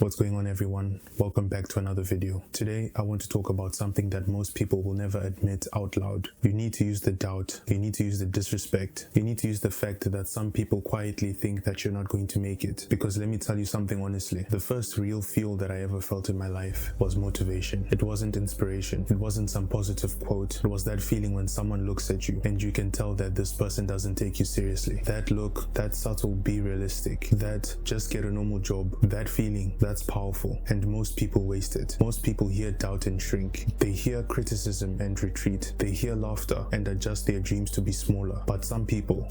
What's going on, everyone? Welcome back to another video. Today I want to talk about something that most people will never admit out loud. You need to use the doubt, you need to use the disrespect, you need to use the fact that some people quietly think that you're not going to make it. Because let me tell you something honestly, the first real fuel that I ever felt in my life was motivation. It wasn't inspiration, it wasn't some positive quote, it was that feeling when someone looks at you and you can tell that this person doesn't take you seriously. That look, that subtle be realistic, that just get a normal job, that feeling, that's powerful, and most people waste it. Most people hear doubt and shrink. They hear criticism and retreat. They hear laughter and adjust their dreams to be smaller. But some people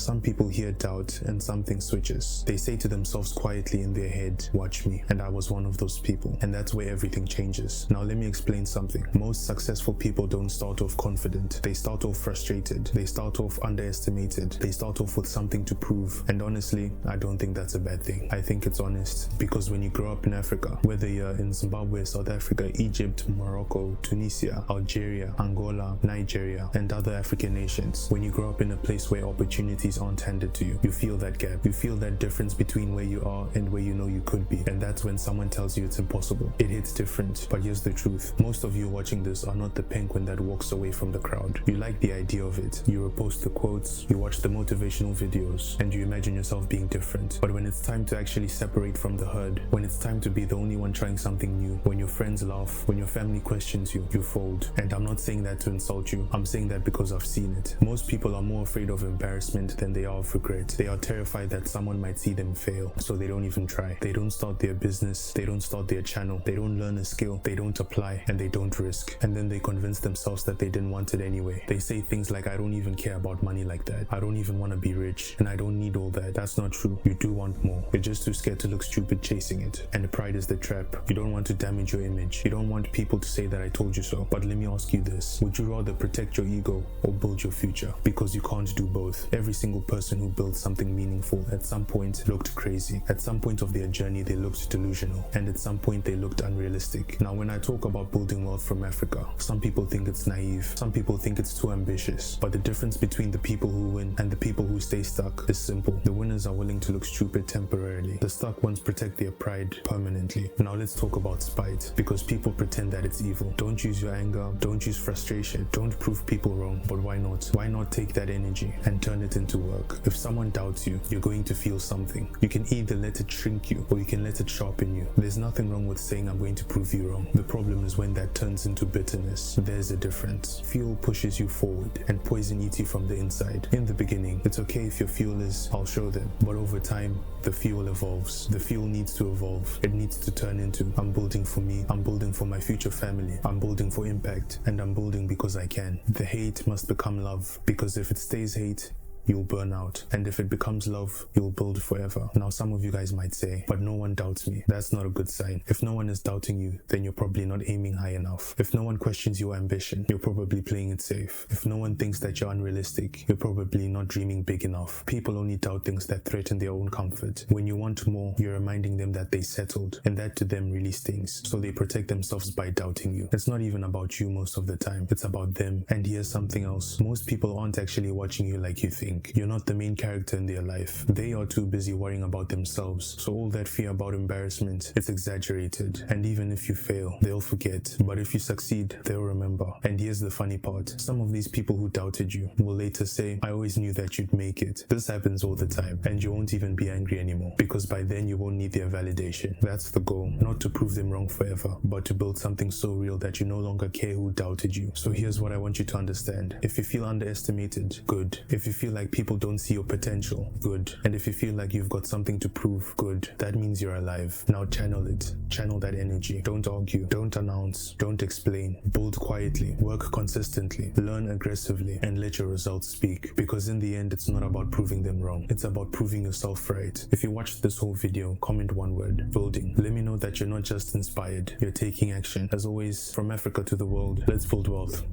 hear doubt and something switches. They say to themselves quietly in their head, "Watch me." And I was one of those people. And that's where everything changes. Now let me explain something. Most successful people don't start off confident. They start off frustrated. They start off underestimated. They start off with something to prove. And honestly, I don't think that's a bad thing. I think it's honest, because when you grow up in Africa, whether you're in Zimbabwe, South Africa, Egypt, Morocco, Tunisia, Algeria, Angola, Nigeria, and other African nations, when you grow up in a place where opportunities aren't handed to you, you feel that gap. You feel that difference between where you are and where you know you could be. And that's when someone tells you it's impossible. It hits different. But here's the truth. Most of you watching this are not the penguin that walks away from the crowd. You like the idea of it. You repost the quotes, you watch the motivational videos, and you imagine yourself being different. But when it's time to actually separate from the herd, when it's time to be the only one trying something new, when your friends laugh, when your family questions you, you fold. And I'm not saying that to insult you. I'm saying that because I've seen it. Most people are more afraid of embarrassment than they are of regret. They are terrified that someone might see them fail, so they don't even try. They don't start their business, they don't start their channel, they don't learn a skill, they don't apply, and they don't risk. And then they convince themselves that they didn't want it anyway. They say things like, "I don't even care about money like that. I don't even want to be rich, and I don't need all that." That's not true. You do want more. You're just too scared to look stupid chasing it. And pride is the trap. You don't want to damage your image. You don't want people to say that "I told you so." But let me ask you this. Would you rather protect your ego or build your future? Because you can't do both. Every single person who built something meaningful at some point looked crazy. At some point of their journey, they looked delusional. And at some point, they looked unrealistic. Now, when I talk about building wealth from Africa, some people think it's naive. Some people think it's too ambitious. But the difference between the people who win and the people who stay stuck is simple. The winners are willing to look stupid temporarily. The stuck ones protect their pride permanently. Now let's talk about spite, because people pretend that it's evil. Don't use your anger, don't use frustration, don't prove people wrong. But why not? Why not take that energy and turn it into work? If someone doubts you, you're going to feel something. You can either let it shrink you or you can let it sharpen you. There's nothing wrong with saying "I'm going to prove you wrong." The problem is when that turns into bitterness. There's a difference. Fuel pushes you forward and poison eats you from the inside. In the beginning, it's okay if your fuel is "I'll show them," but over time, the fuel evolves. The fuel needs to evolve. It needs to turn into "I'm building for me, I'm building for my future family, I'm building for impact, and I'm building because I can." The hate must become love, because if it stays hate, you'll burn out. And if it becomes love, you'll build forever. Now, some of you guys might say, "But no one doubts me." That's not a good sign. If no one is doubting you, then you're probably not aiming high enough. If no one questions your ambition, you're probably playing it safe. If no one thinks that you're unrealistic, you're probably not dreaming big enough. People only doubt things that threaten their own comfort. When you want more, you're reminding them that they settled, and that to them really stings. So they protect themselves by doubting you. It's not even about you most of the time. It's about them. And here's something else. Most people aren't actually watching you like you think. You're not the main character in their life. They are too busy worrying about themselves. So all that fear about embarrassment, it's exaggerated. And even if you fail, they'll forget. But if you succeed, they'll remember. And here's the funny part. Some of these people who doubted you will later say, "I always knew that you'd make it." This happens all the time. And you won't even be angry anymore, because by then you won't need their validation. That's the goal. Not to prove them wrong forever, but to build something so real that you no longer care who doubted you. So here's what I want you to understand. If you feel underestimated, good. If you feel like people don't see your potential, good. And if you feel like you've got something to prove, good. That means you're alive. Now channel it. Channel that energy. Don't argue. Don't announce. Don't explain. Build quietly. Work consistently. Learn aggressively. And let your results speak. Because in the end, it's not about proving them wrong. It's about proving yourself right. If you watched this whole video, comment one word: building. Let me know that you're not just inspired, you're taking action. As always, from Africa to the world, let's build wealth.